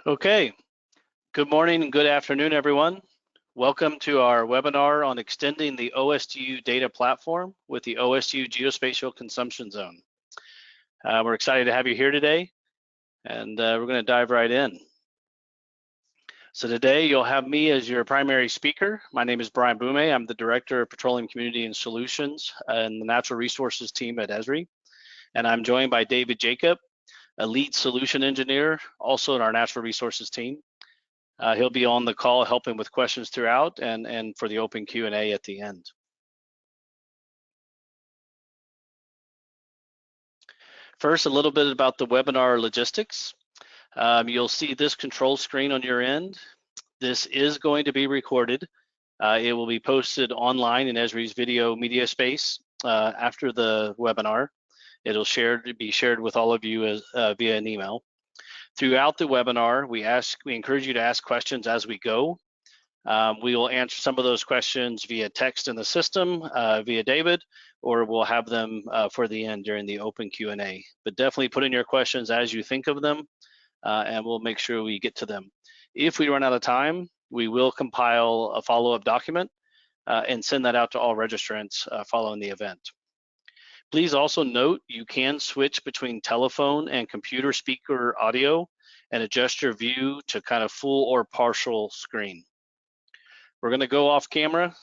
Okay, good morning and good afternoon, everyone. Welcome to our webinar on extending the OSDU data platform with the OSDU Geospatial Consumption Zone. We're excited to have you here today, and we're going to dive right in. So today you'll have me as your primary speaker. My name is Brian Boume. I'm the Director of Petroleum Community and Solutions and the Natural Resources team at ESRI. And I'm joined by David Jacob, a lead solution engineer, also in our Natural Resources team. He'll be on the call helping with questions throughout and for the open Q&A at the end. First, a little bit about the webinar logistics. You'll see this control screen on your end. This is going to be recorded. It will be posted online in Esri's video media space after the webinar. It'll be shared with all of you via an email. Throughout the webinar, we encourage you to ask questions as we go. We will answer some of those questions via text in the system, via David, or we'll have them for the end during the open Q&A. But definitely put in your questions as you think of them, and we'll make sure we get to them. If we run out of time, we will compile a follow-up document and send that out to all registrants following the event. Please also note you can switch between telephone and computer speaker audio and adjust your view to kind of full or partial screen. We're going to go off camera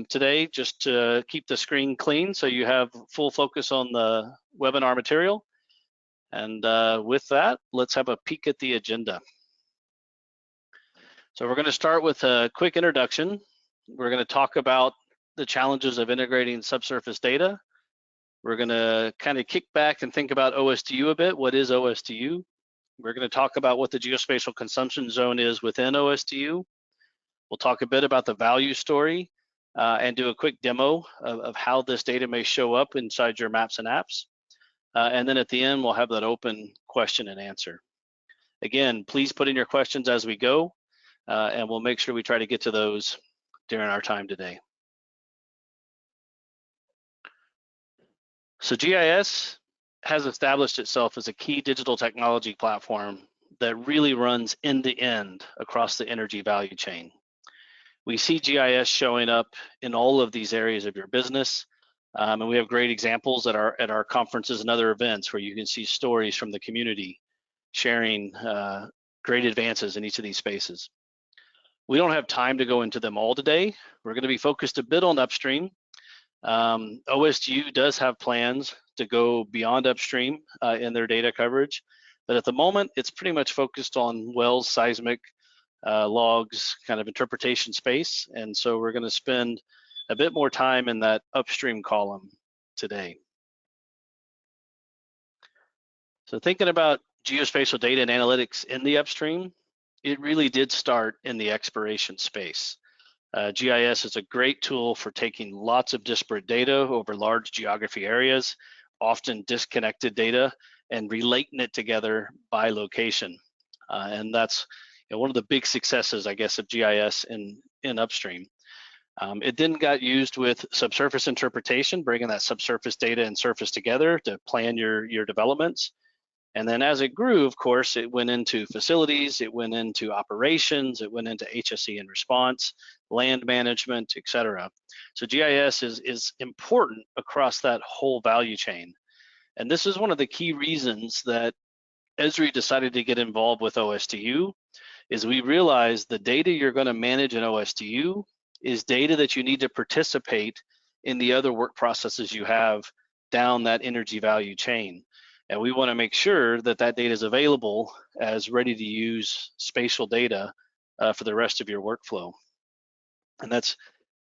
today just to keep the screen clean so you have full focus on the webinar material. And with that, let's have a peek at the agenda. So we're going to start with a quick introduction. We're going to talk about the challenges of integrating subsurface data. We're going to kind of kick back and think about OSDU a bit. What is OSDU? We're going to talk about what the geospatial consumption zone is within OSDU. We'll talk a bit about the value story and do a quick demo of how this data may show up inside your maps and apps. And then at the end, we'll have that open question and answer. Again, please put in your questions as we go, and we'll make sure we try to get to those during our time today. So GIS has established itself as a key digital technology platform that really runs end-to-end across the energy value chain. We see GIS showing up in all of these areas of your business, and we have great examples at our conferences and other events where you can see stories from the community sharing great advances in each of these spaces. We don't have time to go into them all today. We're going to be focused a bit on upstream. OSDU does have plans to go beyond upstream in their data coverage, but at the moment it's pretty much focused on wells, seismic, logs, kind of interpretation space, and so we're going to spend a bit more time in that upstream column today. So thinking about geospatial data and analytics in the upstream, it really did start in the exploration space. GIS is a great tool for taking lots of disparate data over large geography areas, often disconnected data, and relating it together by location. And that's one of the big successes, I guess, of GIS in upstream. It then got used with subsurface interpretation, bringing that subsurface data and surface together to plan your developments. And then as it grew, of course, it went into facilities, it went into operations, it went into HSE and response, land management, et cetera. So GIS is important across that whole value chain. And this is one of the key reasons that Esri decided to get involved with OSDU, is we realized the data you're going to manage in OSDU is data that you need to participate in the other work processes you have down that energy value chain. And we want to make sure that that data is available as ready to use spatial data for the rest of your workflow. And that's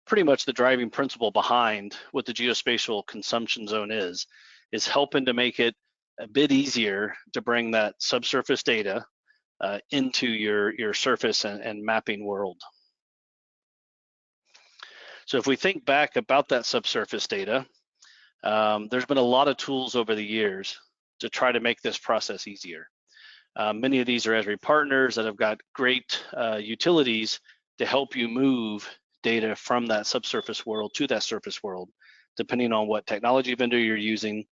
pretty much the driving principle behind what the geospatial consumption zone is helping to make it a bit easier to bring that subsurface data into your surface and mapping world. So if we think back about that subsurface data, there's been a lot of tools over the years to try to make this process easier. Many of these are Esri partners that have got great utilities to help you move data from that subsurface world to that surface world, depending on what technology vendor you're using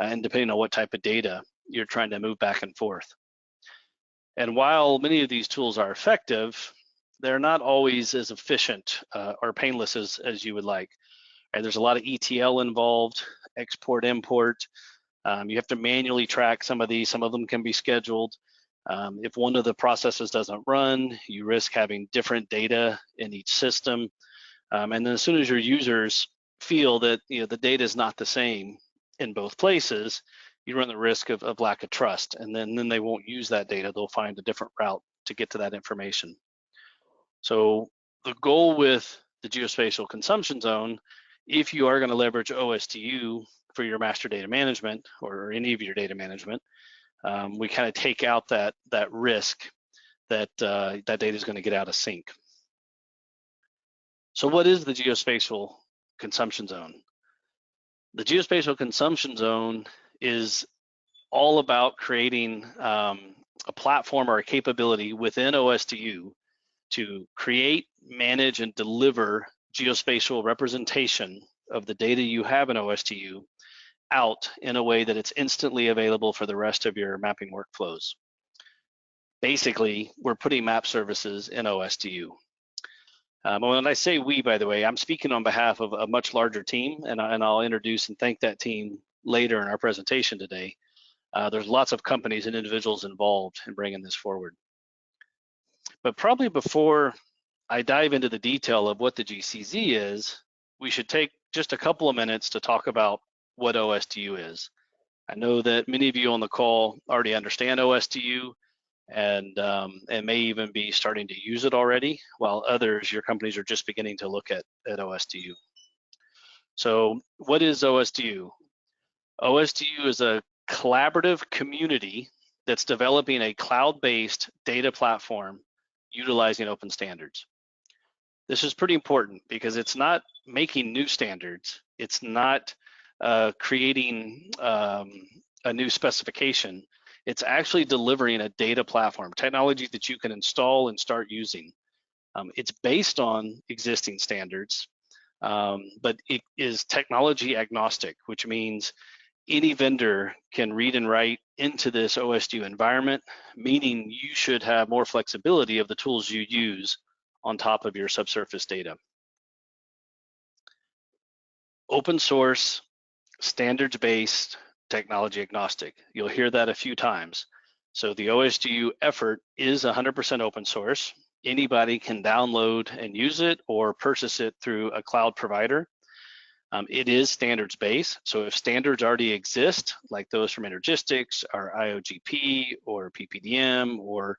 and depending on what type of data you're trying to move back and forth. And while many of these tools are effective, they're not always as efficient or painless as you would like. And there's a lot of ETL involved, export, import. You have to manually track some of these. Some of them can be scheduled. If one of the processes doesn't run, you risk having different data in each system. And then as soon as your users feel that the data is not the same in both places, you run the risk of lack of trust, and then they won't use that data. They'll find a different route to get to that information. So the goal with the geospatial consumption zone, if you are going to leverage OSDU for your master data management or any of your data management, we kind of take out that risk that that data is going to get out of sync. So what is the geospatial consumption zone? The geospatial consumption zone is all about creating a platform or a capability within OSDU to create, manage, and deliver geospatial representation of the data you have in OSDU out in a way that it's instantly available for the rest of your mapping workflows. Basically, we're putting map services in OSDU. When I say we, by the way, I'm speaking on behalf of a much larger team, and I'll introduce and thank that team later in our presentation today. There's lots of companies and individuals involved in bringing this forward. But probably before I dive into the detail of what the GCZ is, we should take just a couple of minutes to talk about what OSDU is. I know that many of you on the call already understand OSDU and may even be starting to use it already, while others, your companies are just beginning to look at OSDU. So what is OSDU? OSDU is a collaborative community that's developing a cloud-based data platform utilizing open standards. This is pretty important because it's not making new standards. It's not creating a new specification. It's actually delivering a data platform, technology that you can install and start using. It's based on existing standards, but it is technology agnostic, which means any vendor can read and write into this OSDU environment, meaning you should have more flexibility of the tools you use on top of your subsurface data. Open source, standards-based, technology agnostic. You'll hear that a few times. So the OSDU effort is 100% open source. Anybody can download and use it or purchase it through a cloud provider. It is standards-based, so if standards already exist, like those from Energistics or IOGP or PPDM or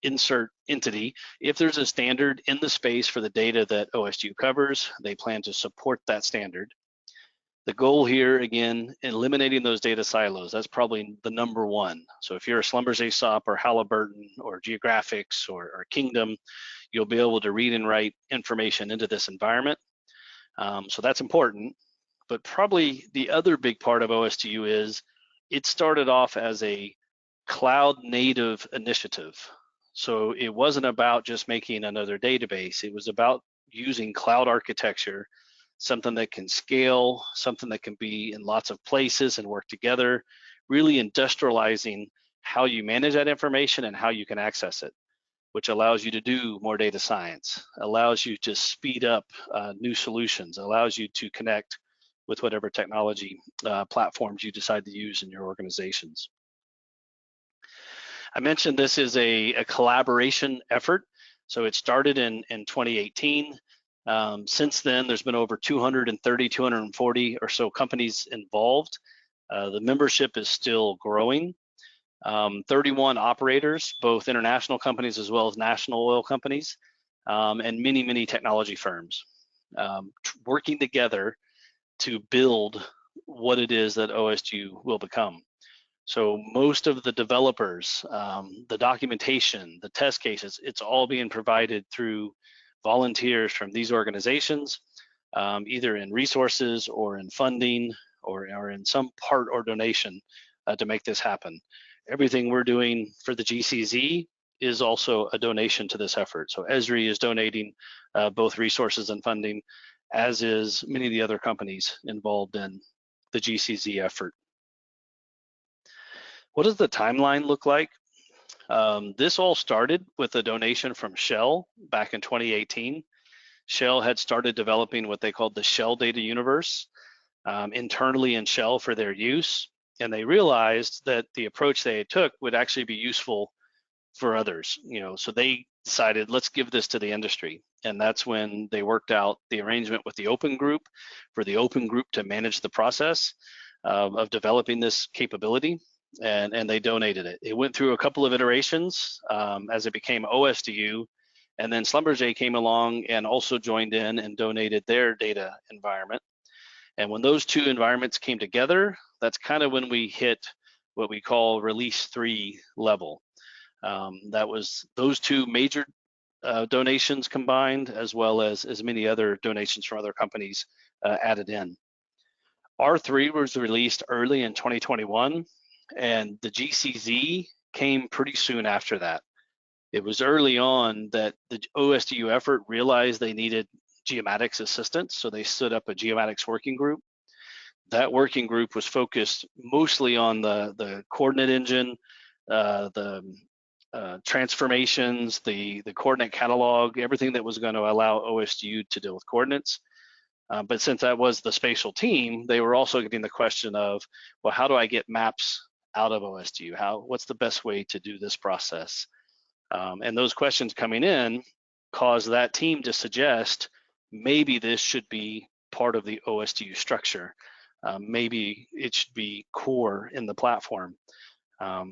insert entity, if there's a standard in the space for the data that OSDU covers, they plan to support that standard. The goal here, again, eliminating those data silos. That's probably the number one. So if you're a Schlumberger SOP or Halliburton or Geographics or Kingdom, you'll be able to read and write information into this environment. So that's important. But probably the other big part of OSDU is it started off as a cloud native initiative. So it wasn't about just making another database. It was about using cloud architecture, something that can scale, something that can be in lots of places and work together, really industrializing how you manage that information and how you can access it, which allows you to do more data science, allows you to speed up new solutions, allows you to connect with whatever technology platforms you decide to use in your organizations. I mentioned this is a collaboration effort. So it started in 2018. Since then, there's been over 230, 240 or so companies involved. The membership is still growing. 31 operators, both international companies as well as national oil companies, and many, many technology firms working together to build what it is that OSDU will become. So most of the developers, the documentation, the test cases, it's all being provided through volunteers from these organizations, either in resources or in funding or in some part or donation to make this happen. Everything we're doing for the GCZ is also a donation to this effort. So Esri is donating both resources and funding, as is many of the other companies involved in the GCZ effort. What does the timeline look like? This all started with a donation from Shell back in 2018. Shell had started developing what they called the Shell Data Universe internally in Shell for their use, and they realized that the approach they took would actually be useful for others. So they decided, let's give this to the industry, and that's when they worked out the arrangement with the Open Group for the Open Group to manage the process of developing this capability, and they donated it. It went through a couple of iterations as it became OSDU, and then Schlumberger came along and also joined in and donated their data environment. And when those two environments came together, that's kind of when we hit what we call release 3 level. That was those two major donations combined, as well as many other donations from other companies added in. R3 was released early in 2021, and the GCZ came pretty soon after that. It was early on that the OSDU effort realized they needed geomatics assistance, so they stood up a geomatics working group. That working group was focused mostly on the coordinate engine, the transformations, the coordinate catalog, everything that was going to allow OSDU to deal with coordinates. But since that was the spatial team, they were also getting the question of, well, how do I get maps out of OSDU? What's the best way to do this process? And those questions coming in caused that team to suggest maybe this should be part of the OSDU structure. Maybe it should be core in the platform.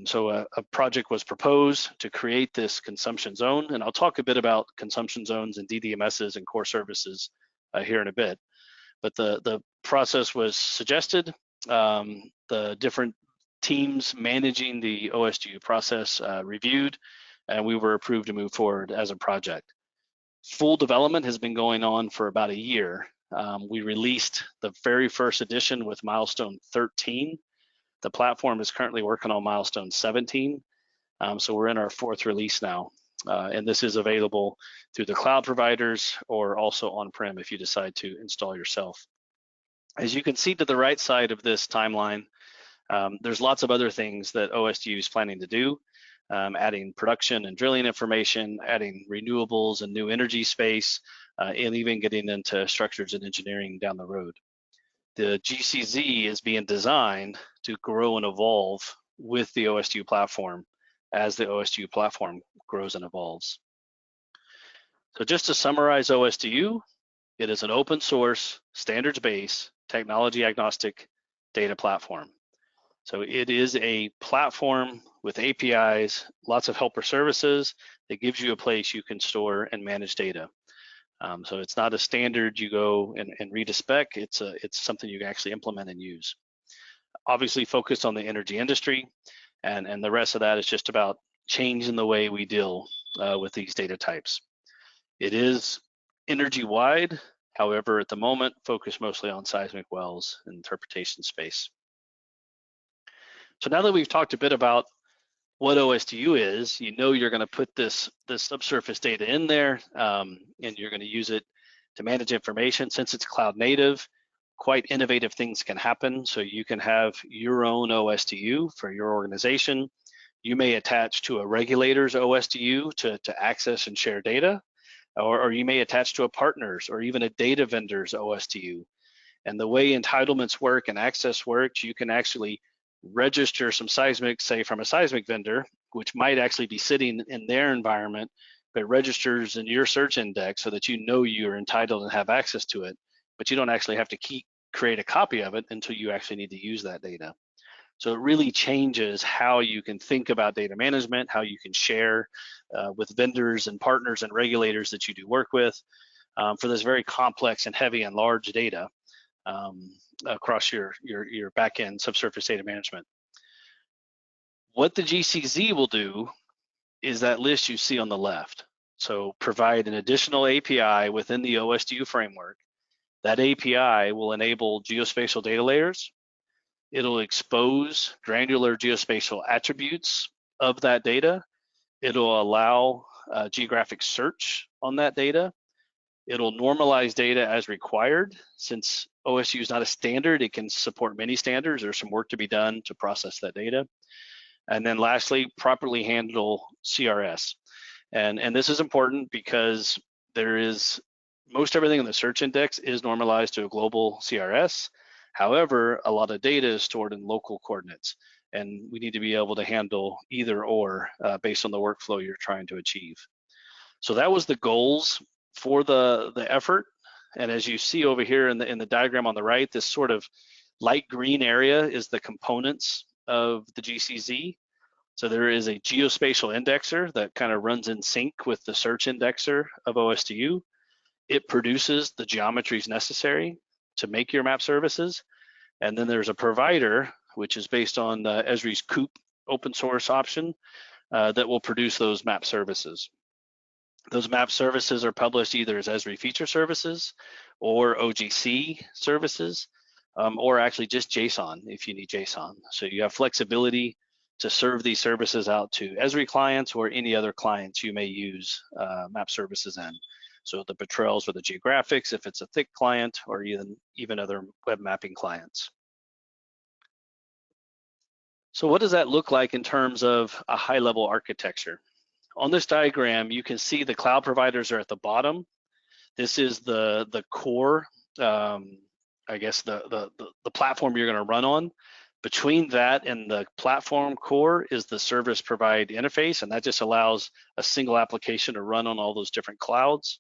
So a project was proposed to create this consumption zone, and I'll talk a bit about consumption zones and DDMSs and core services here in a bit. But the process was suggested. The different teams managing the OSDU process reviewed, and we were approved to move forward as a project. Full development has been going on for about a year. We released the very first edition with milestone 13. The platform is currently working on milestone 17. So we're in our 4th release now. And this is available through the cloud providers or also on-prem if you decide to install yourself. As you can see to the right side of this timeline, there's lots of other things that OSDU is planning to do, adding production and drilling information, adding renewables and new energy space, and even getting into structures and engineering down the road. The GCZ is being designed to grow and evolve with the OSDU platform as the OSDU platform grows and evolves. So just to summarize OSDU, it is an open source, standards-based, technology agnostic data platform. So it is a platform with APIs, lots of helper services that gives you a place you can store and manage data. So it's not a standard you go and read a spec, it's something you can actually implement and use. Obviously focused on the energy industry, and the rest of that is just about changing the way we deal with these data types. It is energy wide, however, at the moment, focused mostly on seismic wells and interpretation space. So now that we've talked a bit about what OSDU is, you know you're going to put this subsurface data in there, and you're going to use it to manage information. Since it's cloud native, quite innovative things can happen. So you can have your own OSDU for your organization. You may attach to a regulator's OSDU to access and share data, or you may attach to a partner's or even a data vendor's OSDU. And the way entitlements work and access works, you can actually register some seismic, say from a seismic vendor, which might actually be sitting in their environment, but registers in your search index so that you know you're entitled and have access to it, but you don't actually have to create a copy of it until you actually need to use that data. So it really changes how you can think about data management, how you can share with vendors and partners and regulators that you do work with for this very complex and heavy and large data across your backend subsurface data management. What the GCZ will do is that list you see on the left. So provide an additional API within the OSDU framework. That API will enable geospatial data layers. It'll expose granular geospatial attributes of that data. It'll allow geographic search on that data. It'll normalize data as required. Since OSDU is not a standard, it can support many standards. There's some work to be done to process that data. And then lastly, properly handle CRS. And this is important because there is most everything in the search index is normalized to a global CRS. However, a lot of data is stored in local coordinates, and we need to be able to handle either or based on the workflow you're trying to achieve. So that was the goals for the effort. And as you see over here in the diagram on the right, this sort of light green area is the components of the GCZ. So there is a geospatial indexer that kind of runs in sync with the search indexer of OSDU. It produces the geometries necessary to make your map services. And then there's a provider, which is based on Esri's COOP open source option that will produce those map services. Those map services are published either as Esri feature services or OGC services, or actually just JSON if you need JSON. So you have flexibility to serve these services out to Esri clients or any other clients you may use map services in. So the Petrels or the Geographics if it's a thick client, or even other web mapping clients. So what does that look like in terms of a high-level architecture? On this diagram, you can see the cloud providers are at the bottom. This is the core, I guess the platform you're going to run on. Between that and the platform core is the service provide interface, and that just allows a single application to run on all those different clouds.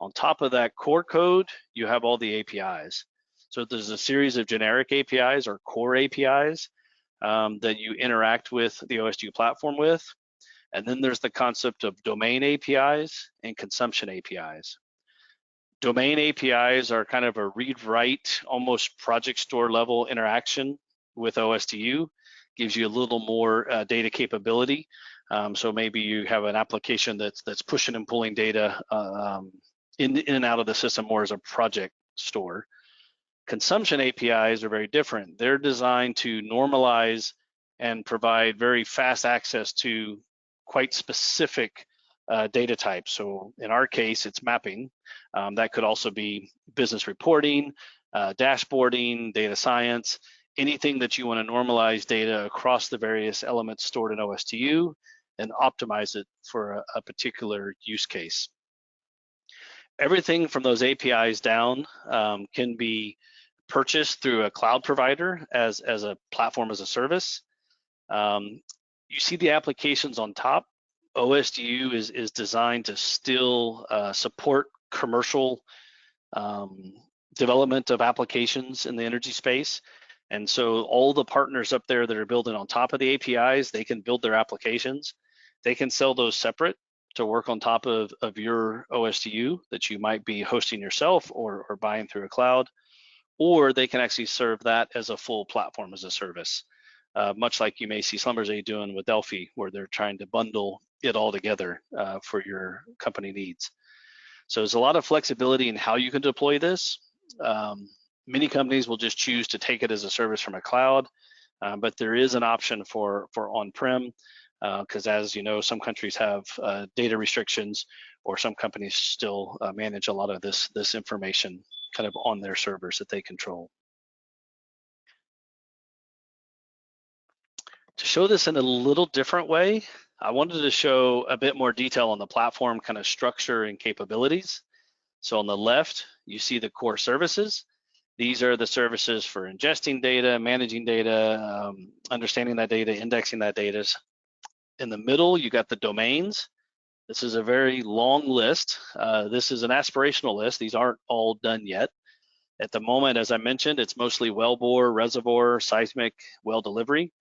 On top of that core code, you have all the APIs. So there's a series of generic APIs or core APIs that you interact with the OSDU platform with. And then there's the concept of domain APIs and consumption APIs. Domain APIs are kind of a read-write, almost project store level interaction with OSDU, gives you a little more data capability. So maybe you have an application that's pushing and pulling data in and out of the system more as a project store. Consumption APIs are very different. They're designed to normalize and provide very fast access to quite specific data types. So in our case, it's mapping. That could also be business reporting, dashboarding, data science, anything that you want to normalize data across the various elements stored in OSDU and optimize it for a particular use case. Everything from those APIs down can be purchased through a cloud provider as a platform as a service. You see the applications on top. OSDU is designed to still support commercial development of applications in the energy space. And so all the partners up there that are building on top of the APIs, they can build their applications. They can sell those separate to work on top of your OSDU that you might be hosting yourself or buying through a cloud, or they can actually serve that as a full platform as a service. Much like you may see Schlumberger doing with Delphi, where they're trying to bundle it all together for your company needs. So there's a lot of flexibility in how you can deploy this. Many companies will just choose to take it as a service from a cloud, but there is an option for on-prem, because as you know, some countries have data restrictions, or some companies still manage a lot of this information kind of on their servers that they control. To show this in a little different way, I wanted to show a bit more detail on the platform kind of structure and capabilities. So on the left, you see the core services. These are the services for ingesting data, managing data, understanding that data, indexing that data. In the middle, you got the domains. This is a very long list. This is an aspirational list. These aren't all done yet. At the moment, as I mentioned, it's mostly wellbore, reservoir, seismic, well delivery.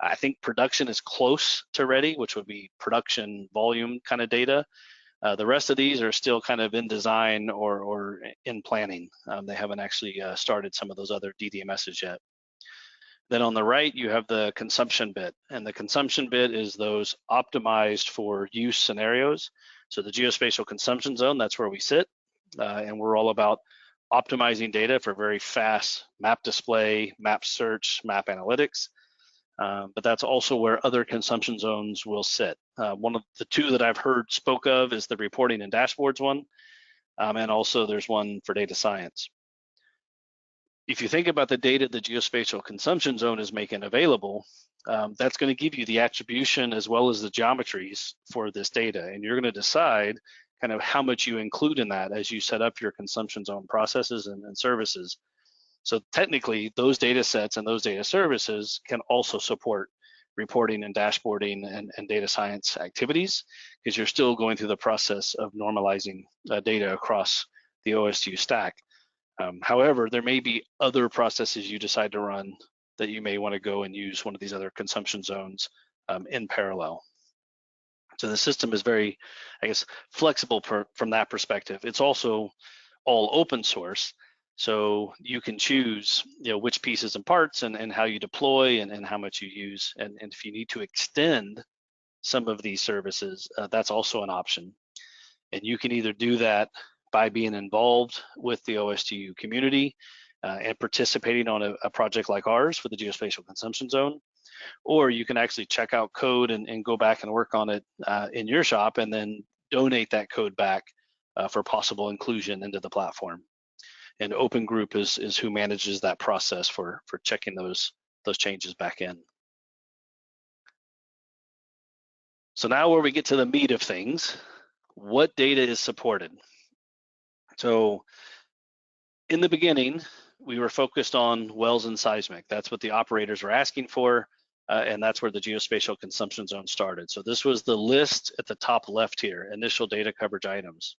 I think production is close to ready, which would be production volume kind of data. The rest of these are still kind of in design or in planning. They haven't actually started some of those other DDMSs yet. Then on the right, you have the consumption bit, and the consumption bit is those optimized for use scenarios. So the geospatial consumption zone, that's where we sit, and we're all about optimizing data for very fast map display, map search, map analytics. But that's also where other consumption zones will sit. One of the two that I've heard spoke of is the reporting and dashboards one, and also there's one for data science. If you think about the data the geospatial consumption zone is making available, that's going to give you the attribution as well as the geometries for this data, and you're going to decide kind of how much you include in that as you set up your consumption zone processes and services. So technically, those data sets and those data services can also support reporting and dashboarding and data science activities, because you're still going through the process of normalizing data across the OSDU stack. However, there may be other processes you decide to run that you may want to go and use one of these other consumption zones in parallel. So the system is very, I guess, flexible from that perspective. It's also all open source, so you can choose, which pieces and parts and how you deploy and how much you use. And if you need to extend some of these services, that's also an option. And you can either do that by being involved with the OSDU community and participating on a project like ours for the Geospatial Consumption Zone, or you can actually check out code and go back and work on it in your shop and then donate that code back for possible inclusion into the platform. And Open Group is who manages that process for checking those changes back in. So now where we get to the meat of things, what data is supported? So in the beginning, we were focused on wells and seismic. That's what the operators were asking for, and that's where the geospatial consumption zone started. So this was the list at the top left here, initial data coverage items.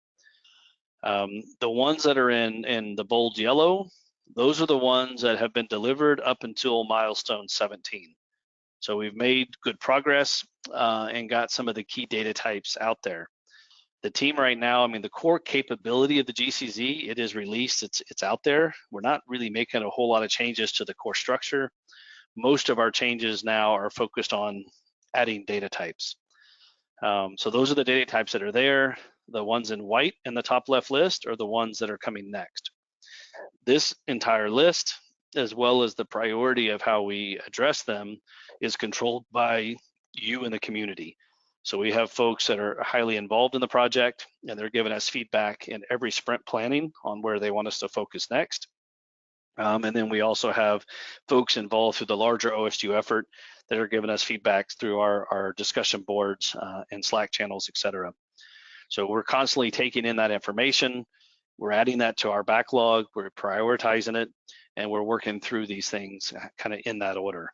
The ones that are in the bold yellow, those are the ones that have been delivered up until milestone 17. So we've made good progress and got some of the key data types out there. The team right now, the core capability of the GCZ, it is released, it's out there. We're not really making a whole lot of changes to the core structure. Most of our changes now are focused on adding data types. So those are the data types that are there. The ones in white in the top left list are the ones that are coming next. This entire list, as well as the priority of how we address them, is controlled by you and the community. So we have folks that are highly involved in the project, and they're giving us feedback in every sprint planning on where they want us to focus next. And then we also have folks involved through the larger OSDU effort that are giving us feedback through our discussion boards and Slack channels, et cetera. So we're constantly taking in that information, we're adding that to our backlog, we're prioritizing it, and we're working through these things kind of in that order.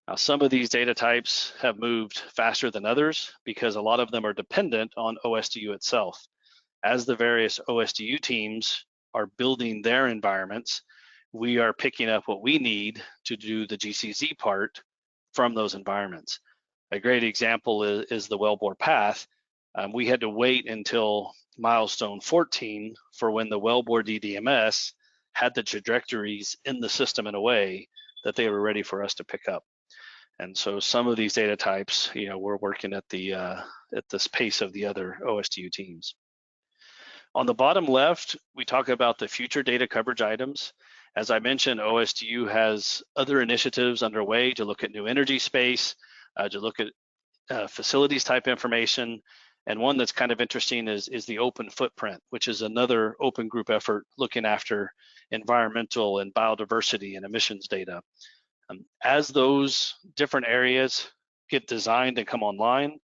Now, some of these data types have moved faster than others because a lot of them are dependent on OSDU itself. As the various OSDU teams are building their environments, we are picking up what we need to do the GCZ part from those environments. A great example is the wellbore path. We had to wait until milestone 14 for when the wellbore DDMS had the trajectories in the system in a way that they were ready for us to pick up. And so some of these data types, we're working at this pace of the other OSDU teams. On the bottom left, we talk about the future data coverage items. As I mentioned, OSDU has other initiatives underway to look at new energy space, to look at facilities type information. And one that's kind of interesting is the open footprint, which is another open group effort looking after environmental and biodiversity and emissions data. As those different areas get designed and come online,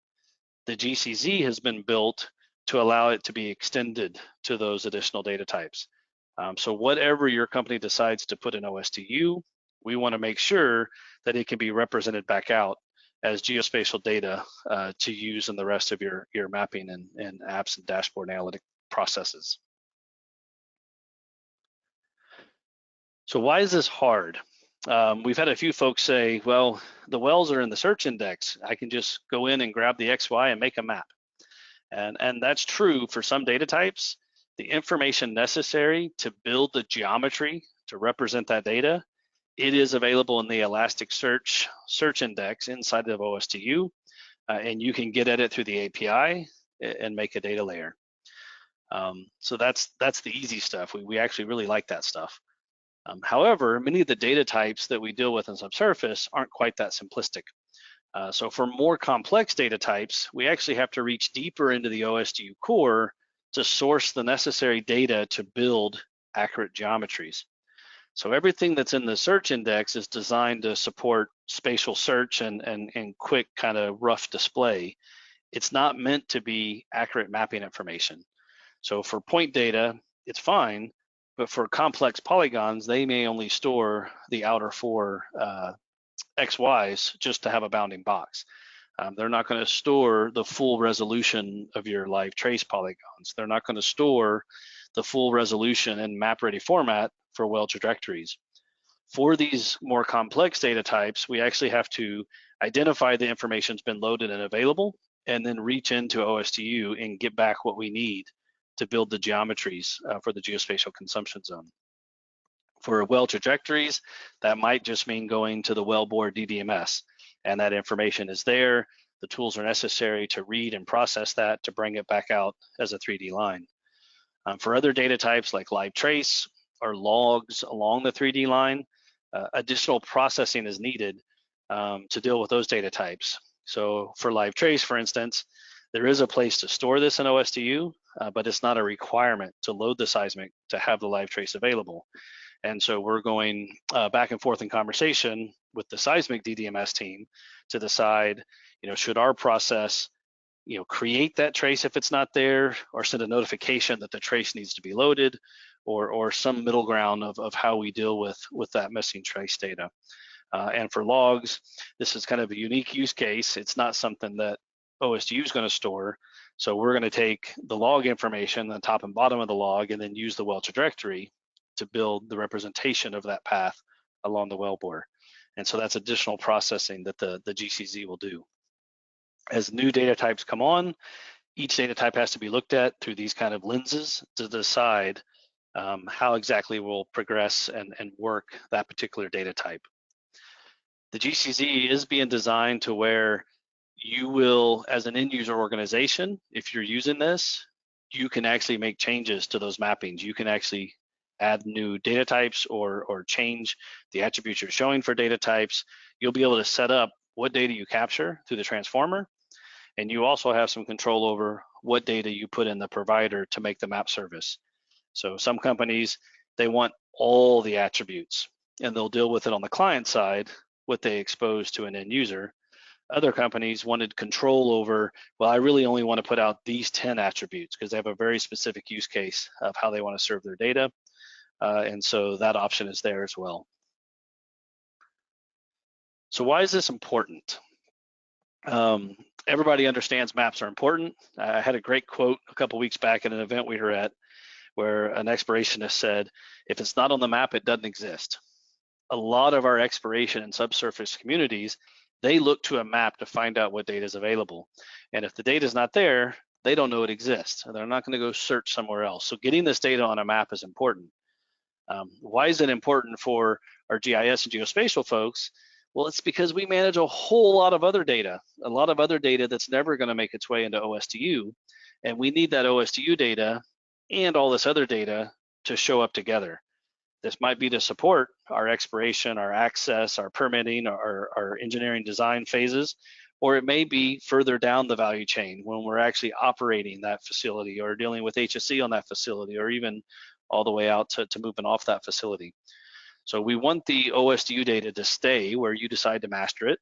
the GCZ has been built to allow it to be extended to those additional data types. So whatever your company decides to put in OSDU, we want to make sure that it can be represented back out as geospatial data to use in the rest of your mapping and apps and dashboard analytic processes. So why is this hard? We've had a few folks say, well, the wells are in the search index. I can just go in and grab the XY and make a map. And that's true for some data types. The information necessary to build the geometry to represent that data, it is available in the Elasticsearch search index inside of OSDU, and you can get at it through the API and make a data layer. So that's the easy stuff. We actually really like that stuff. However, many of the data types that we deal with in subsurface aren't quite that simplistic. So for more complex data types, we actually have to reach deeper into the OSDU core to source the necessary data to build accurate geometries. So everything that's in the search index is designed to support spatial search and quick kind of rough display. It's not meant to be accurate mapping information. So for point data, it's fine, but for complex polygons, they may only store the outer four XYs just to have a bounding box. They're not going to store the full resolution of your live trace polygons. They're not going to store the full resolution in map-ready format for well trajectories. For these more complex data types, we actually have to identify the information's been loaded and available, and then reach into OSDU and get back what we need to build the geometries for the geospatial consumption zone. For well trajectories, that might just mean going to the wellbore DDMS, and that information is there. The tools are necessary to read and process that to bring it back out as a 3D line. For other data types like live trace or logs along the 3D line, additional processing is needed to deal with those data types. So for live trace, for instance, there is a place to store this in OSDU, but it's not a requirement to load the seismic to have the live trace available. And so we're going back and forth in conversation with the seismic DDMS team to decide, should our process, create that trace if it's not there, or send a notification that the trace needs to be loaded, or some middle ground of how we deal with that missing trace data. And for logs, this is kind of a unique use case. It's not something that OSDU is going to store. So we're going to take the log information, the top and bottom of the log, and then use the well trajectory to build the representation of that path along the wellbore. And so that's additional processing that the GCZ will do. As new data types come on, each data type has to be looked at through these kind of lenses to decide how exactly we'll progress and work that particular data type. The GCZ is being designed to where you will, as an end user organization, if you're using this, you can actually make changes to those mappings. You can actually add new data types or change the attributes you're showing for data types. You'll be able to set up what data you capture through the transformer, and you also have some control over what data you put in the provider to make the map service. So some companies, they want all the attributes, and they'll deal with it on the client side, what they expose to an end user. Other companies wanted control over, well, I really only want to put out these 10 attributes because they have a very specific use case of how they want to serve their data. And so that option is there as well. So why is this important? Everybody understands maps are important. I had a great quote a couple weeks back at an event we were at where an explorationist said, if it's not on the map, it doesn't exist. A lot of our exploration and subsurface communities, they look to a map to find out what data is available. And if the data is not there, they don't know it exists. They're not going to go search somewhere else. So getting this data on a map is important. Why is it important for our GIS and geospatial folks? Well, it's because we manage a whole lot of other data, that's never going to make its way into OSDU. And we need that OSDU data and all this other data to show up together. This might be to support our exploration, our access, our permitting, our engineering design phases, or it may be further down the value chain when we're actually operating that facility or dealing with HSE on that facility, or even all the way out to moving off that facility. So we want the OSDU data to stay where you decide to master it,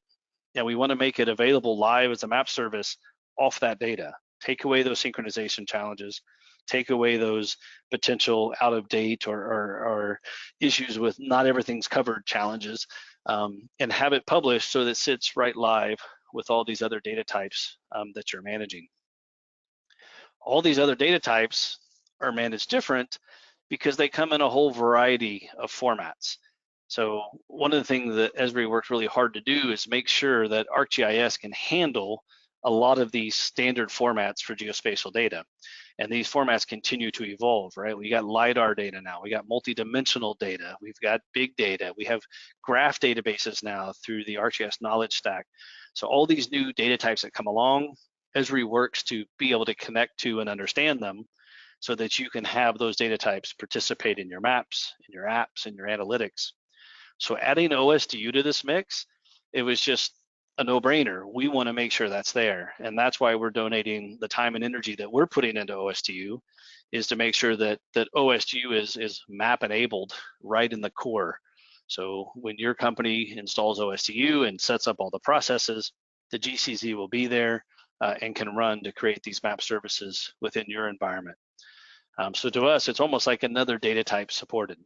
and we want to make it available live as a map service off that data. Take away those synchronization challenges, take away those potential out of date or issues with not everything's covered challenges, and have it published so that it sits right live with all these other data types that you're managing. All these other data types are managed different because they come in a whole variety of formats. So one of the things that Esri worked really hard to do is make sure that ArcGIS can handle a lot of these standard formats for geospatial data. And these formats continue to evolve, right? We got LiDAR data now, we got multidimensional data, we've got big data, we have graph databases now through the ArcGIS knowledge stack. So all these new data types that come along, Esri works to be able to connect to and understand them so that you can have those data types participate in your maps, in your apps, in your analytics. So adding OSDU to this mix, it was just a no-brainer. We want to make sure that's there, and that's why we're donating the time and energy that we're putting into OSDU is to make sure that OSDU is map enabled right in the core. So when your company installs OSDU and sets up all the processes, the GCZ will be there and can run to create these map services within your environment. So to us, it's almost like another data type supported.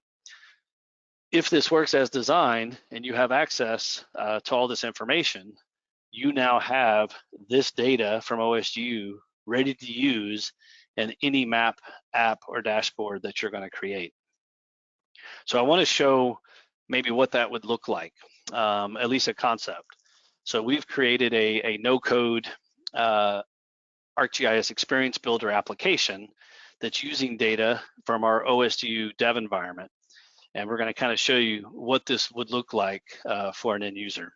If this works as designed and you have access to all this information, you now have this data from OSDU ready to use in any map, app, or dashboard that you're going to create. So I want to show maybe what that would look like, at least a concept. So we've created a no-code ArcGIS Experience Builder application that's using data from our OSDU dev environment. And we're going to kind of show you what this would look like for an end user.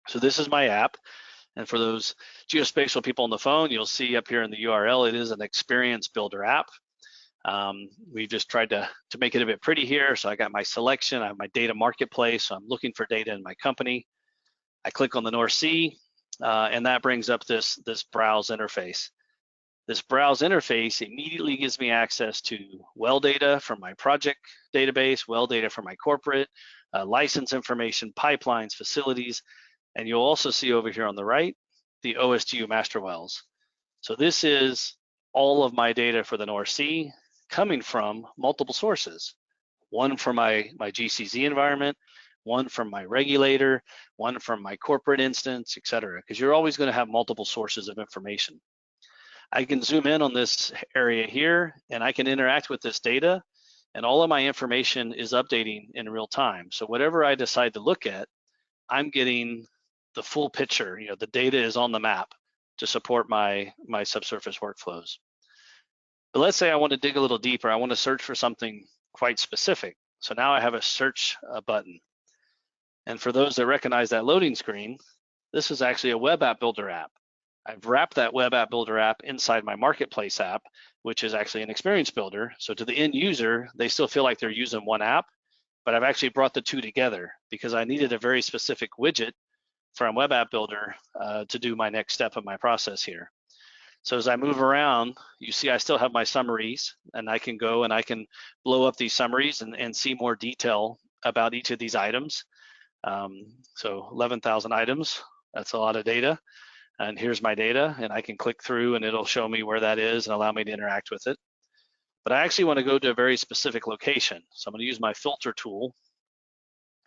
So this is my app. And for those geospatial people on the phone, you'll see up here in the URL, it is an Experience Builder app. We've just tried to make it a bit pretty here. So I got my selection, I have my data marketplace. So I'm looking for data in my company. I click on the North Sea, and that brings up this browse interface. This browse interface immediately gives me access to well data from my project database, well data from my corporate, license information, pipelines, facilities, and you'll also see over here on the right, the OSDU master wells. So this is all of my data for the North Sea coming from multiple sources. One from my GCZ environment, one from my regulator, one from my corporate instance, et cetera, because you're always going to have multiple sources of information. I can zoom in on this area here and I can interact with this data, and all of my information is updating in real time. So whatever I decide to look at, I'm getting the full picture. You know, the data is on the map to support my subsurface workflows. But let's say I want to dig a little deeper. I want to search for something quite specific. So now I have a search button. And for those that recognize that loading screen, this is actually a web app builder app. I've wrapped that web app builder app inside my marketplace app, which is actually an experience builder. So to the end user, they still feel like they're using one app, but I've actually brought the two together because I needed a very specific widget from web app builder to do my next step of my process here. So as I move around, you see I still have my summaries, and I can go and I can blow up these summaries and see more detail about each of these items. So 11,000 items, that's a lot of data. And here's my data, and I can click through and it'll show me where that is and allow me to interact with it. But I actually want to go to a very specific location. So I'm going to use my filter tool,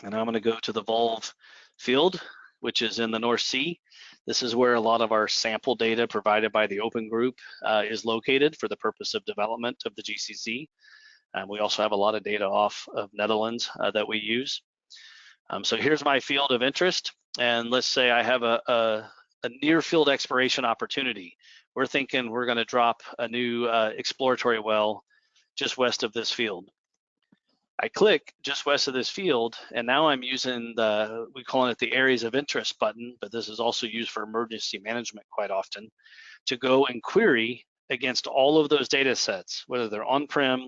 and I'm going to go to the Volve field, which is in the North Sea. This is where a lot of our sample data provided by the Open Group is located for the purpose of development of the GCZ. We also have a lot of data off of Netherlands that we use. So here's my field of interest, and let's say I have a near field exploration opportunity. We're thinking we're going to drop a new exploratory well just west of this field. I click just west of this field, and now I'm using we call it the areas of interest button, but this is also used for emergency management quite often, to go and query against all of those data sets, whether they're on-prem,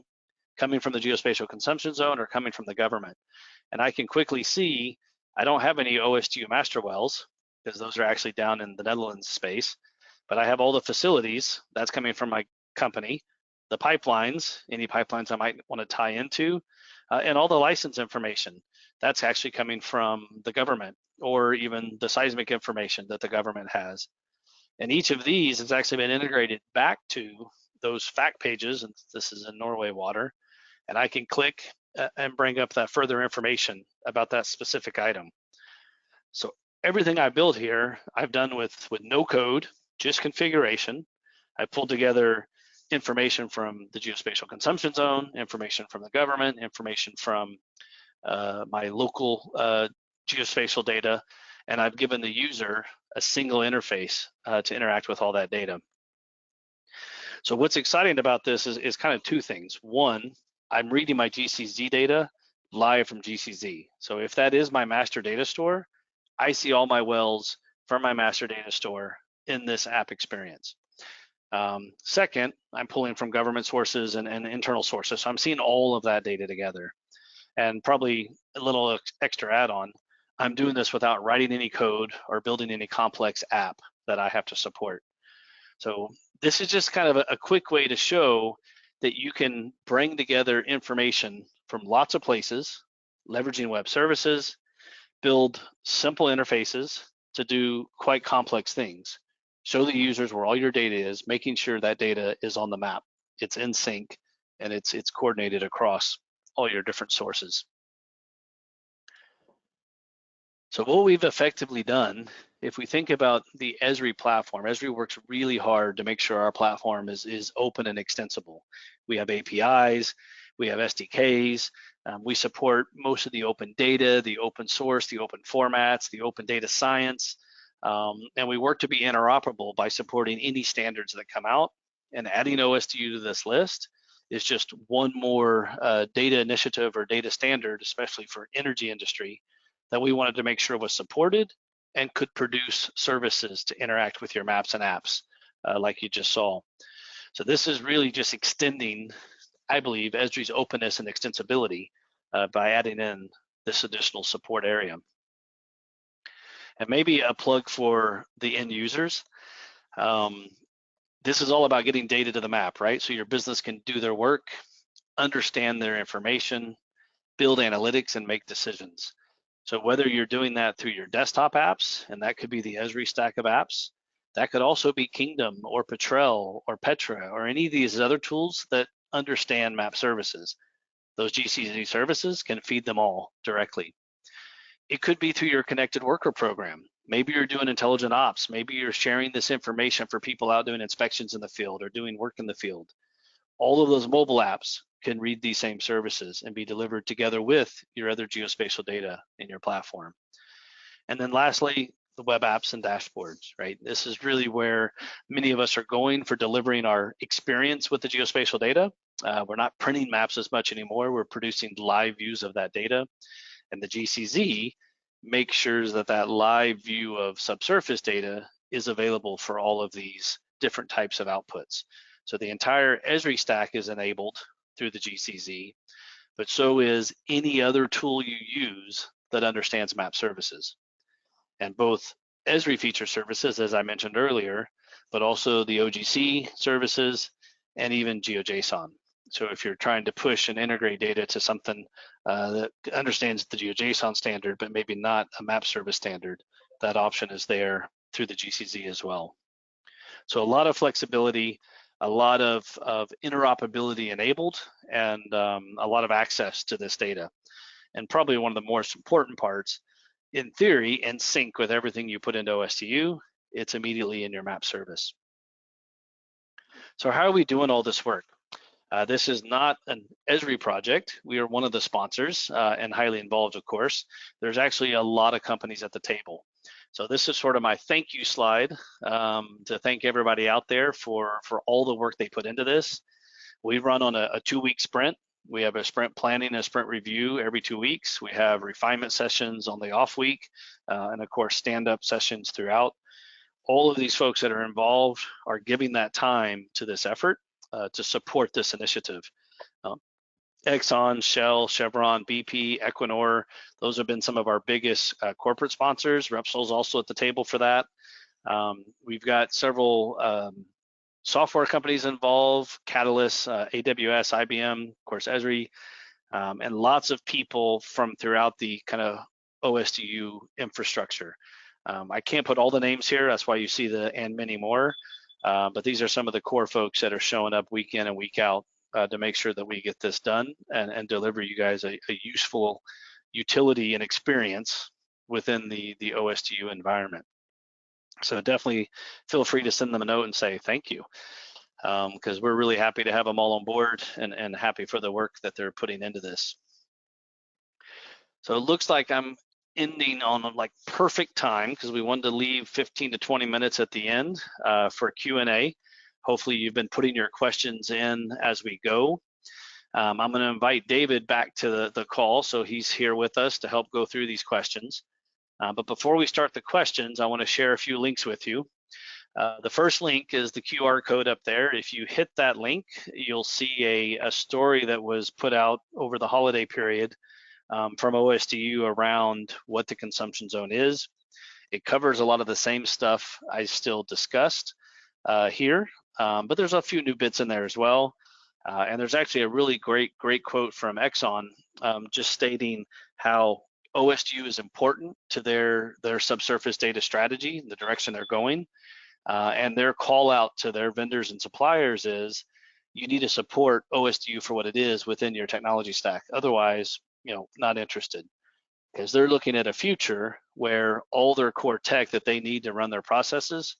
coming from the geospatial consumption zone, or coming from the government. And I can quickly see I don't have any OSDU master wells, because those are actually down in the Netherlands space, but I have all the facilities that's coming from my company, the pipelines, any pipelines I might want to tie into, and all the license information that's actually coming from the government, or even the seismic information that the government has. And each of these has actually been integrated back to those fact pages, and this is in Norway water, and I can click and bring up that further information about that specific item. So everything I built here, I've done with no code, just configuration. I pulled together information from the geospatial consumption zone, information from the government, information from my local geospatial data, and I've given the user a single interface to interact with all that data. So what's exciting about this is kind of two things. One, I'm reading my GCZ data live from GCZ. So if that is my master data store, I see all my wells from my master data store in this app experience. Second, I'm pulling from government sources and internal sources. So I'm seeing all of that data together. And probably a little extra add-on, I'm doing this without writing any code or building any complex app that I have to support. So this is just kind of a quick way to show that you can bring together information from lots of places, leveraging web services, build simple interfaces to do quite complex things. Show the users where all your data is, making sure that data is on the map, it's in sync, and it's coordinated across all your different sources. So what we've effectively done, if we think about the Esri platform, Esri works really hard to make sure our platform is open and extensible. We have APIs, we have SDKs, we support most of the open data, the open source, the open formats, the open data science, and we work to be interoperable by supporting any standards that come out. And adding OSDU to this list is just one more data initiative or data standard, especially for energy industry, that we wanted to make sure was supported and could produce services to interact with your maps and apps, like you just saw. So this is really just extending, I believe, Esri's openness and extensibility by adding in this additional support area. And maybe a plug for the end users. This is all about getting data to the map, right? So your business can do their work, understand their information, build analytics, and make decisions. So whether you're doing that through your desktop apps, and that could be the Esri stack of apps, that could also be Kingdom or Petrel or Petra or any of these other tools that understand map services. Those GCZ services can feed them all directly. It could be through your connected worker program. Maybe you're doing intelligent ops. Maybe you're sharing this information for people out doing inspections in the field or doing work in the field. All of those mobile apps can read these same services and be delivered together with your other geospatial data in your platform. And then lastly, the web apps and dashboards, right? This is really where many of us are going for delivering our experience with the geospatial data. We're not printing maps as much anymore. We're producing live views of that data. And the GCZ makes sure that that live view of subsurface data is available for all of these different types of outputs. So the entire Esri stack is enabled through the GCZ, but so is any other tool you use that understands map services. And both Esri feature services, as I mentioned earlier, but also the OGC services and even GeoJSON. So if you're trying to push and integrate data to something that understands the GeoJSON standard, but maybe not a map service standard, that option is there through the GCZ as well. So a lot of flexibility, a lot of interoperability enabled, and a lot of access to this data. And probably one of the most important parts, in theory, in sync with everything you put into OSDU, it's immediately in your map service. So how are we doing all this work? This is not an Esri project. We are one of the sponsors and highly involved, of course. There's actually a lot of companies at the table. So this is sort of my thank you slide to thank everybody out there for all the work they put into this. We run on a 2-week sprint. We have a sprint planning and a sprint review every 2 weeks. We have refinement sessions on the off week, and of course, stand-up sessions throughout. All of these folks that are involved are giving that time to this effort to support this initiative. Exxon, Shell, Chevron, BP, Equinor, those have been some of our biggest corporate sponsors. Repsol's also at the table for that. We've got several software companies involved, Catalyst, AWS, IBM, of course, Esri, and lots of people from throughout the kind of OSDU infrastructure. I can't put all the names here, that's why you see the and many more, but these are some of the core folks that are showing up week in and week out to make sure that we get this done and deliver you guys a useful utility and experience within the OSDU environment. So definitely feel free to send them a note and say thank you, because we're really happy to have them all on board and happy for the work that they're putting into this. So it looks like I'm ending on like perfect time because we wanted to leave 15 to 20 minutes at the end for Q&A. Hopefully you've been putting your questions in as we go. I'm going to invite David back to the call, so he's here with us to help go through these questions. But before we start the questions, I want to share a few links with you. The first link is the QR code up there. If you hit that link, you'll see a story that was put out over the holiday period from OSDU around what the consumption zone is. It covers a lot of the same stuff I still discussed here, but there's a few new bits in there as well. And there's actually a really great quote from Exxon just stating how OSDU is important to their subsurface data strategy and the direction they're going. And their call out to their vendors and suppliers is, you need to support OSDU for what it is within your technology stack. Otherwise, not interested, because they're looking at a future where all their core tech that they need to run their processes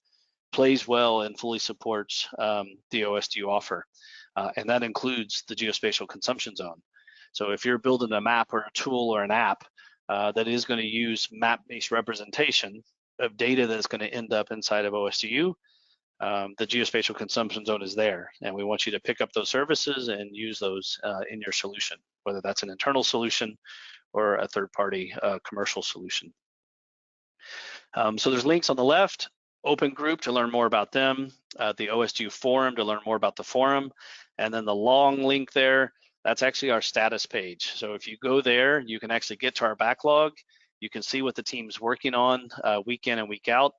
plays well and fully supports the OSDU offer. And that includes the geospatial consumption zone. So if you're building a map or a tool or an app that is going to use map-based representation of data that's going to end up inside of OSDU, the geospatial consumption zone is there, and we want you to pick up those services and use those in your solution, whether that's an internal solution or a third-party commercial solution. So there's links on the left, open group to learn more about them, the OSDU forum to learn more about the forum, and then the long link there, that's actually our status page. So if you go there, you can actually get to our backlog. You can see what the team's working on week in and week out.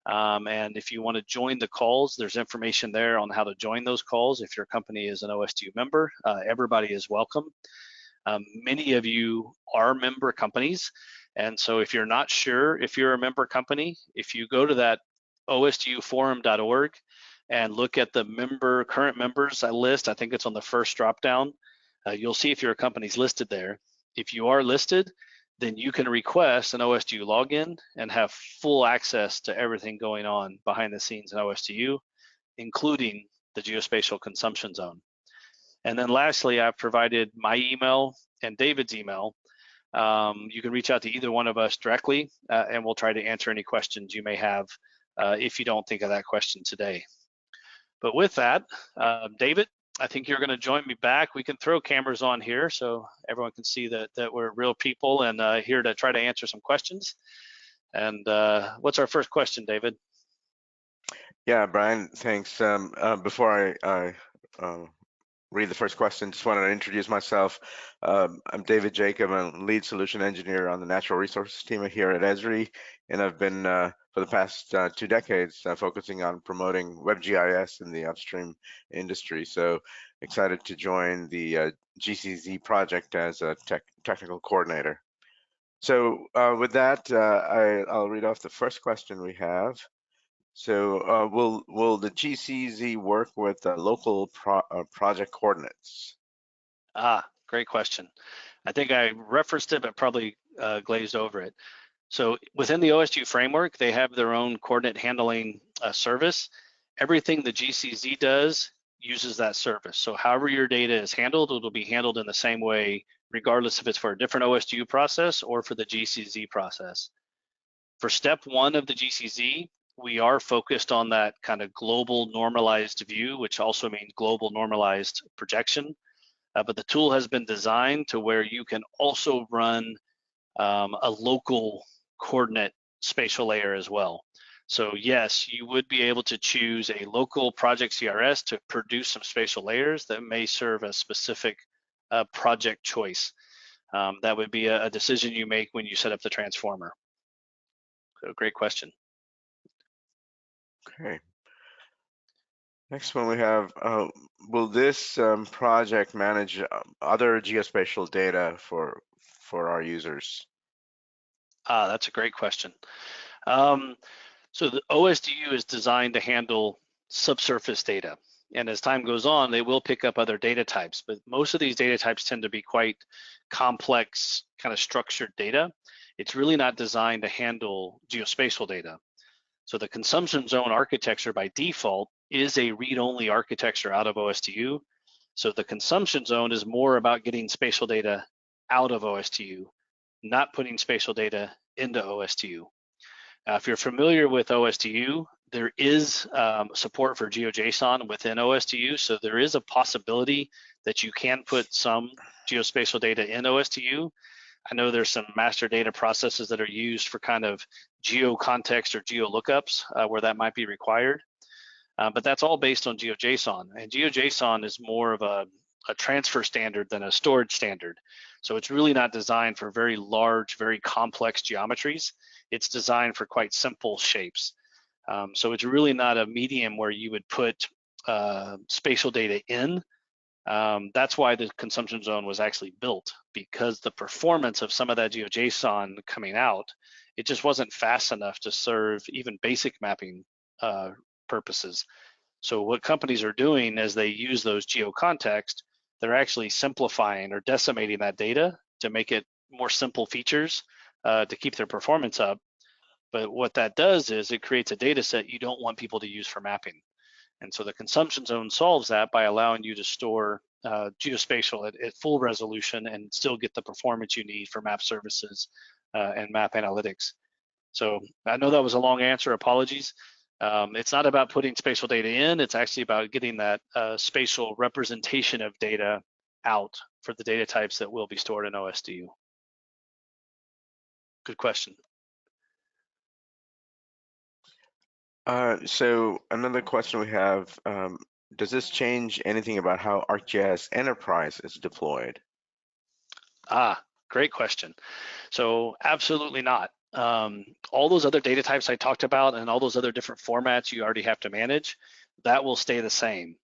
And if you want to join the calls, there's information there on how to join those calls. If your company is an OSDU member, everybody is welcome. Many of you are member companies. And so if you're not sure if you're a member company, if you go to that osduforum.org and look at the current members list, I think it's on the first drop down, you'll see if your company's listed there. If you are listed, then you can request an OSDU login and have full access to everything going on behind the scenes in OSDU, including the geospatial consumption zone. And then lastly, I've provided my email and David's email. You can reach out to either one of us directly, and we'll try to answer any questions you may have if you don't think of that question today. But with that, David, I think you're going to join me back. We can throw cameras on here so everyone can see that we're real people and here to try to answer some questions. And what's our first question, David? Yeah, Brian, thanks. Before I read the first question, just wanted to introduce myself. I'm David Jacob. I'm lead solution engineer on the natural resources team here at Esri, and I've been for the past 2 decades focusing on promoting WebGIS in the upstream industry. So excited to join the GCZ project as a technical coordinator. So with that, I'll read off the first question we have. So will the GCZ work with local project coordinates? Great question. I think I referenced it, but probably glazed over it. So within the OSDU framework, they have their own coordinate handling service. Everything the GCZ does uses that service. So however your data is handled, it'll be handled in the same way, regardless if it's for a different OSDU process or for the GCZ process. For step 1 of the GCZ, we are focused on that kind of global normalized view, which also means global normalized projection. But the tool has been designed to where you can also run a local coordinate spatial layer as well. So yes, you would be able to choose a local project CRS to produce some spatial layers that may serve a specific project choice. That would be a decision you make when you set up the transformer. So great question. Okay. Next one we have, will this project manage other geospatial data for our users? That's a great question. So the OSDU is designed to handle subsurface data. And as time goes on, they will pick up other data types, but most of these data types tend to be quite complex, kind of structured data. It's really not designed to handle geospatial data. So the consumption zone architecture by default is a read-only architecture out of OSDU. So the consumption zone is more about getting spatial data out of OSDU, not putting spatial data into OSDU. If you're familiar with OSDU, there is support for GeoJSON within OSDU, so there is a possibility that you can put some geospatial data in OSDU. I know there's some master data processes that are used for kind of geo context or geo lookups where that might be required. But that's all based on GeoJSON. And GeoJSON is more of a transfer standard than a storage standard. So it's really not designed for very large, very complex geometries. It's designed for quite simple shapes. So it's really not a medium where you would put spatial data in. That's why the consumption zone was actually built, because the performance of some of that GeoJSON coming out, it just wasn't fast enough to serve even basic mapping purposes. So what companies are doing as they use those geo context, they're actually simplifying or decimating that data to make it more simple features to keep their performance up. But what that does is it creates a data set you don't want people to use for mapping. And so the consumption zone solves that by allowing you to store geospatial at full resolution and still get the performance you need for map services and map analytics. So I know that was a long answer, apologies. It's not about putting spatial data in, it's actually about getting that spatial representation of data out for the data types that will be stored in OSDU. Good question. So another question we have, does this change anything about how ArcGIS Enterprise is deployed? Great question. So absolutely not. All those other data types I talked about and all those other different formats you already have to manage, that will stay the same.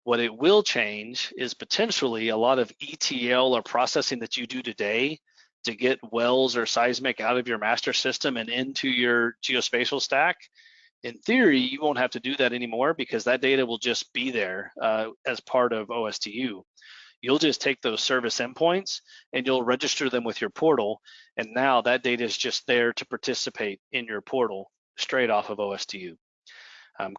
What it will change is potentially a lot of ETL or processing that you do today to get wells or seismic out of your master system and into your geospatial stack. In theory, you won't have to do that anymore because that data will just be there as part of OSDU. You'll just take those service endpoints and you'll register them with your portal. And now that data is just there to participate in your portal straight off of OSDU.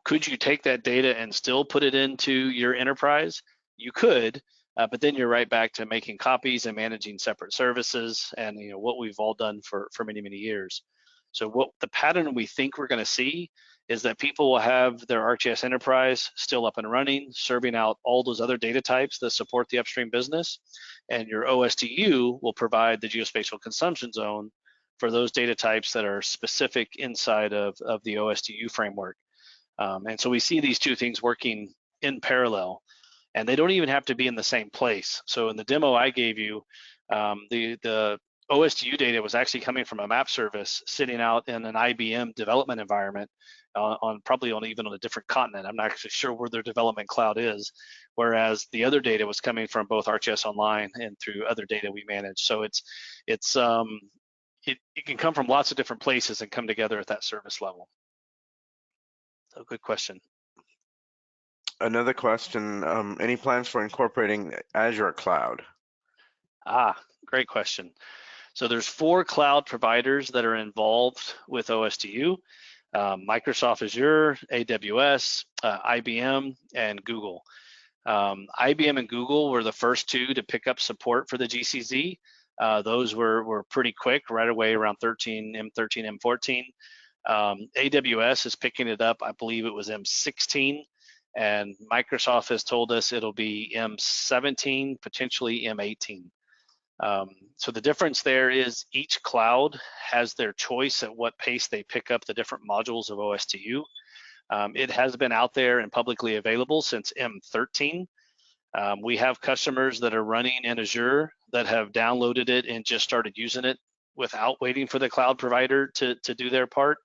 Could you take that data and still put it into your enterprise? You could, but then you're right back to making copies and managing separate services, and what we've all done for many, many years. So what the pattern we think we're going to see is that people will have their ArcGIS Enterprise still up and running, serving out all those other data types that support the upstream business, and your OSDU will provide the geospatial consumption zone for those data types that are specific inside of the OSDU framework. And so we see these two things working in parallel, and they don't even have to be in the same place. So in the demo I gave you, the OSDU data was actually coming from a map service sitting out in an IBM development environment probably even on a different continent. I'm not actually sure where their development cloud is, whereas the other data was coming from both ArcGIS Online and through other data we manage. So it can come from lots of different places and come together at that service level. So good question. Another question, any plans for incorporating Azure Cloud? Great question. So there's 4 cloud providers that are involved with OSDU, Microsoft Azure, AWS, IBM, and Google. IBM and Google were the first 2 to pick up support for the GCZ. Those were pretty quick, right away around M13, M14. AWS is picking it up, I believe it was M16, and Microsoft has told us it'll be M17, potentially M18. So the difference there is each cloud has their choice at what pace they pick up the different modules of OSDU. It has been out there and publicly available since M13. We have customers that are running in Azure that have downloaded it and just started using it without waiting for the cloud provider to do their part.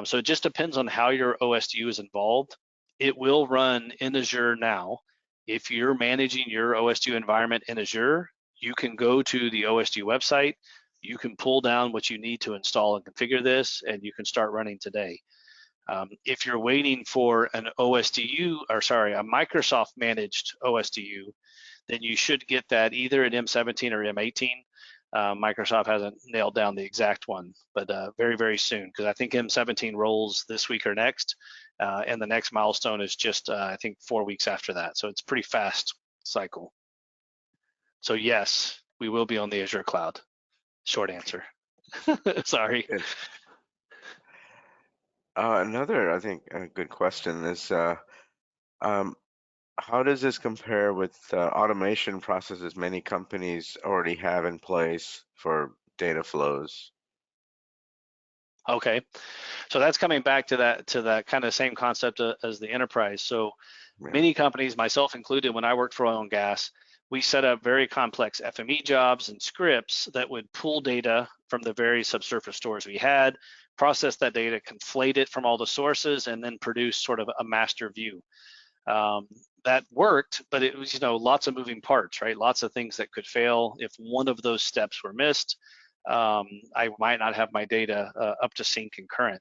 So it just depends on how your OSDU is involved. It will run in Azure now. If you're managing your OSDU environment in Azure, you can go to the OSDU website, you can pull down what you need to install and configure this, and you can start running today. If you're waiting for a Microsoft managed OSDU, then you should get that either at M17 or M18. Microsoft hasn't nailed down the exact one, but very, very soon, because I think M17 rolls this week or next, and the next milestone is just, I think, 4 weeks after that. So it's a pretty fast cycle. So yes, we will be on the Azure cloud. Short answer. Sorry. Another, I think, a good question is, how does this compare with automation processes many companies already have in place for data flows? Okay, so that's coming back to that kind of same concept as the enterprise. So many companies, myself included, when I worked for oil and gas, we set up very complex FME jobs and scripts that would pull data from the various subsurface stores we had, process that data, conflate it from all the sources, and then produce sort of a master view. that worked, but it was, lots of moving parts, right? Lots of things that could fail. If one of those steps were missed, I might not have my data up to sync and current.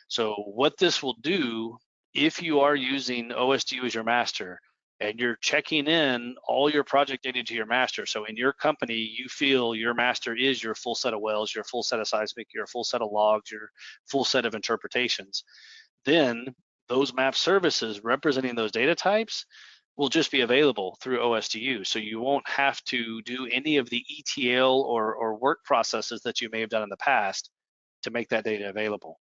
So what this will do, if you are using OSDU as your master and you're checking in all your project data to your master, so in your company, you feel your master is your full set of wells, your full set of seismic, your full set of logs, your full set of interpretations, then those map services representing those data types will just be available through OSDU. So you won't have to do any of the ETL or work processes that you may have done in the past to make that data available.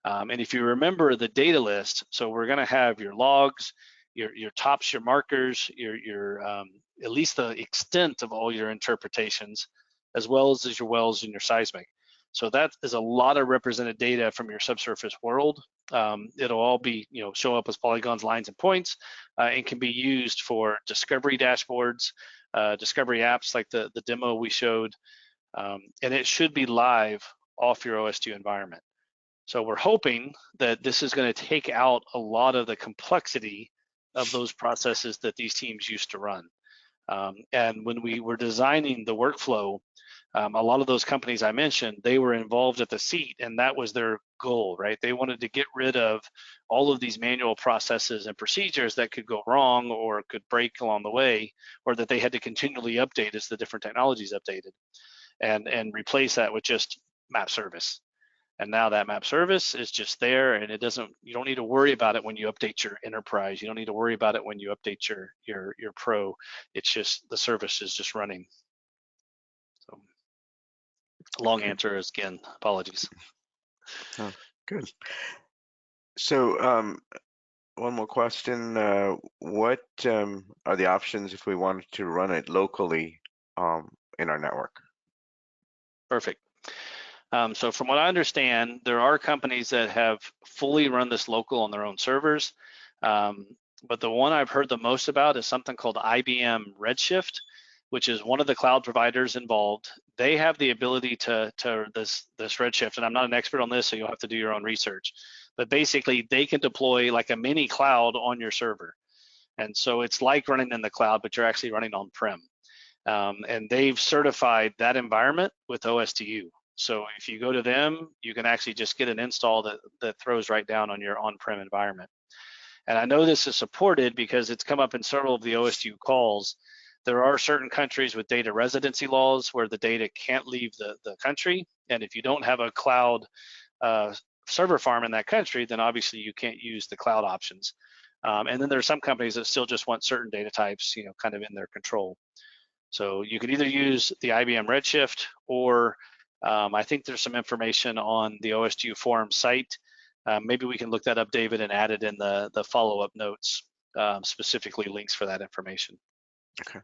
And if you remember the data list, so we're going to have your logs, your tops, your markers, your at least the extent of all your interpretations, as well as your wells and your seismic. So that is a lot of represented data from your subsurface world. It'll all be, show up as polygons, lines, and points, and can be used for discovery dashboards, discovery apps like the demo we showed, and it should be live off your OSDU environment. So we're hoping that this is going to take out a lot of the complexity of those processes that these teams used to run. And when we were designing the workflow, a lot of those companies I mentioned, they were involved at the seat, and that was their goal, right? They wanted to get rid of all of these manual processes and procedures that could go wrong or could break along the way, or that they had to continually update as the different technologies updated, and replace that with just map service. And now that map service is just there, and you don't need to worry about it when you update your enterprise. You don't need to worry about it when you update your pro. It's just the service is just running. So long answer is, again, apologies. Oh, good. So one more question. What are the options if we wanted to run it locally in our network? Perfect. So from what I understand, there are companies that have fully run this local on their own servers. But the one I've heard the most about is something called IBM Redshift, which is one of the cloud providers involved. They have the ability to this Redshift, and I'm not an expert on this, so you'll have to do your own research. But basically, they can deploy like a mini cloud on your server. And so it's like running in the cloud, but you're actually running on-prem. And they've certified that environment with OSDU. So if you go to them, you can actually just get an install that throws right down on your on-prem environment. And I know this is supported because it's come up in several of the OSDU calls. There are certain countries with data residency laws where the data can't leave the country. And if you don't have a cloud server farm in that country, then obviously you can't use the cloud options. And then there are some companies that still just want certain data types, kind of in their control. So you can either use the IBM Redshift, or I think there's some information on the OSDU forum site. Maybe we can look that up, David, and add it in the follow-up notes, specifically links for that information. Okay.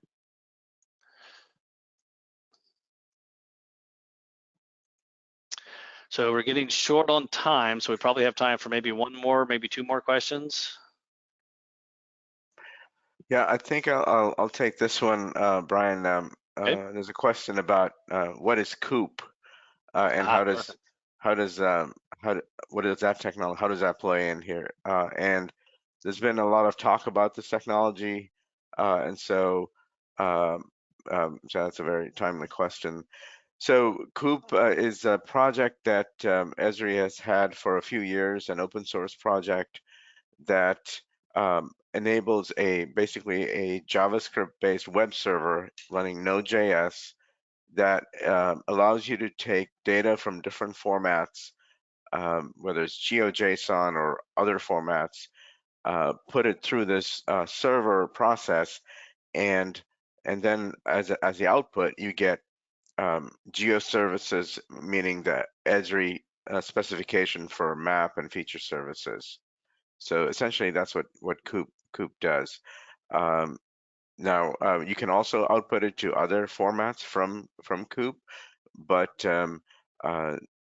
So we're getting short on time, so we probably have time for maybe one more, maybe two more questions. Yeah, I think I'll take this one, Brian. Okay. There's a question about what is COOP and what is that technology? How does that play in here? And there's been a lot of talk about this technology, and so that's a very timely question. So COOP is a project that Esri has had for a few years, an open source project that enables basically a JavaScript-based web server running Node.js that allows you to take data from different formats, whether it's GeoJSON or other formats, put it through this server process, and then as the output, you get geoservices, meaning the Esri specification for map and feature services. So essentially, that's what COOP does. Now you can also output it to other formats from COOP, but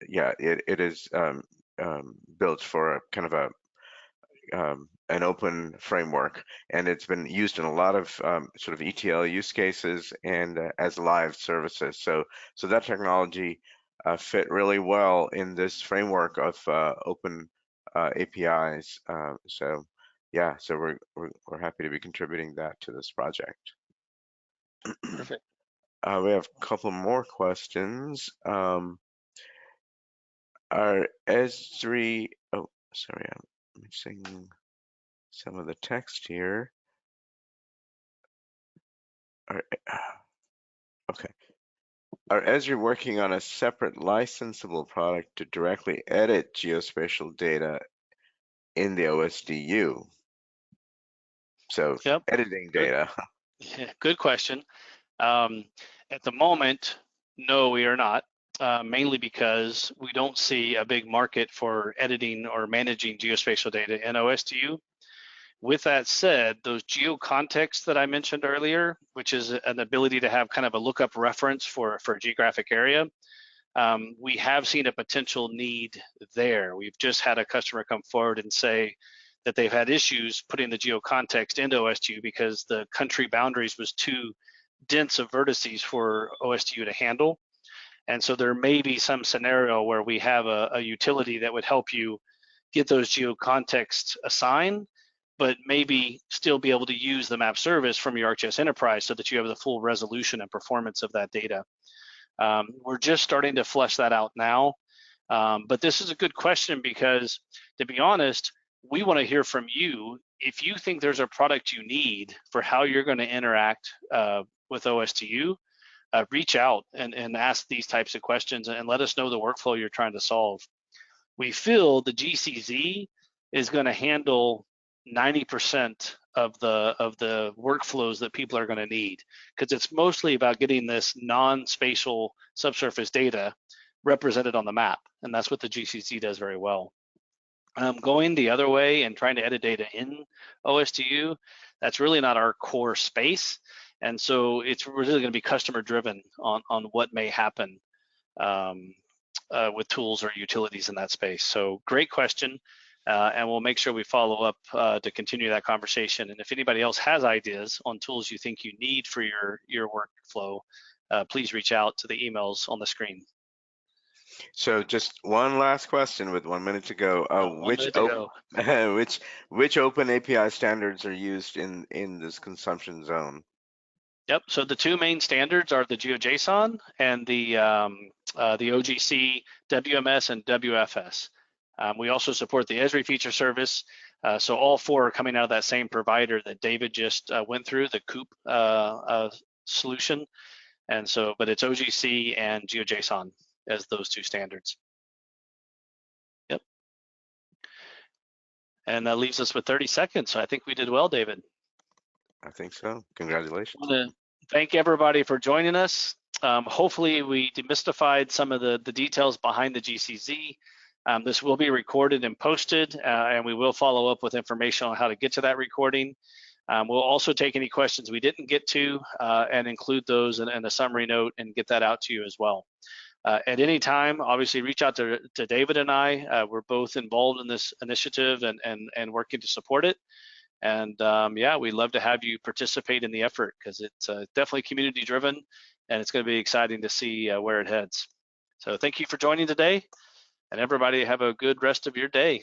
yeah, it is built for a kind of a an open framework, and it's been used in a lot of sort of ETL use cases and as live services. So that technology fit really well in this framework of open APIs. So yeah, so we're happy to be contributing that to this project. Perfect. We have a couple more questions. Are S3, oh, sorry, I'm missing some of the text here. Are, okay. Are Esri working on a separate licensable product to directly edit geospatial data in the OSDU? So Yep. editing Good. data. Yeah, good question. Um, at the moment, no, we are not. Mainly because we don't see a big market for editing or managing geospatial data in OSDU. With that said, those geocontexts that I mentioned earlier, which is an ability to have kind of a lookup reference for a geographic area, we have seen a potential need there. We've just had a customer come forward and say that they've had issues putting the geocontext into OSDU because the country boundaries was too dense of vertices for OSDU to handle. And so there may be some scenario where we have a utility that would help you get those geocontexts assigned, but maybe still be able to use the map service from your ArcGIS Enterprise so that you have the full resolution and performance of that data. We're just starting to flesh that out now. But this is a good question because, to be honest, we want to hear from you. If you think there's a product you need for how you're going to interact with OSDU, reach out and ask these types of questions and let us know the workflow you're trying to solve. We feel the GCZ is going to handle 90% of the workflows that people are going to need, because it's mostly about getting this non-spatial subsurface data represented on the map, and that's what the GCZ does very well. Going the other way and trying to edit data in OSDU, that's really not our core space, and so it's really going to be customer driven on what may happen with tools or utilities in that space. So great question, and we'll make sure we follow up to continue that conversation. And if anybody else has ideas on tools you think you need for your workflow, please reach out to the emails on the screen. So just one last question with 1 minute to go. 1 minute to go. Which open API standards are used in this consumption zone? Yep. So the two main standards are the GeoJSON and the OGC, WMS, and WFS. We also support the Esri feature service. So all four are coming out of that same provider that David just went through, the COOP solution. And so, but it's OGC and GeoJSON as those two standards. Yep. And that leaves us with 30 seconds. So I think we did well, David. I think so. Congratulations. I want to thank everybody for joining us. Hopefully we demystified some of the details behind the GCZ. This will be recorded and posted, and we will follow up with information on how to get to that recording. We'll also take any questions we didn't get to and include those in a summary note and get that out to you as well. At any time, obviously reach out to David and I. We're both involved in this initiative and working to support it. And yeah, we'd love to have you participate in the effort because it's definitely community driven and it's going to be exciting to see where it heads. So thank you for joining today, and everybody have a good rest of your day.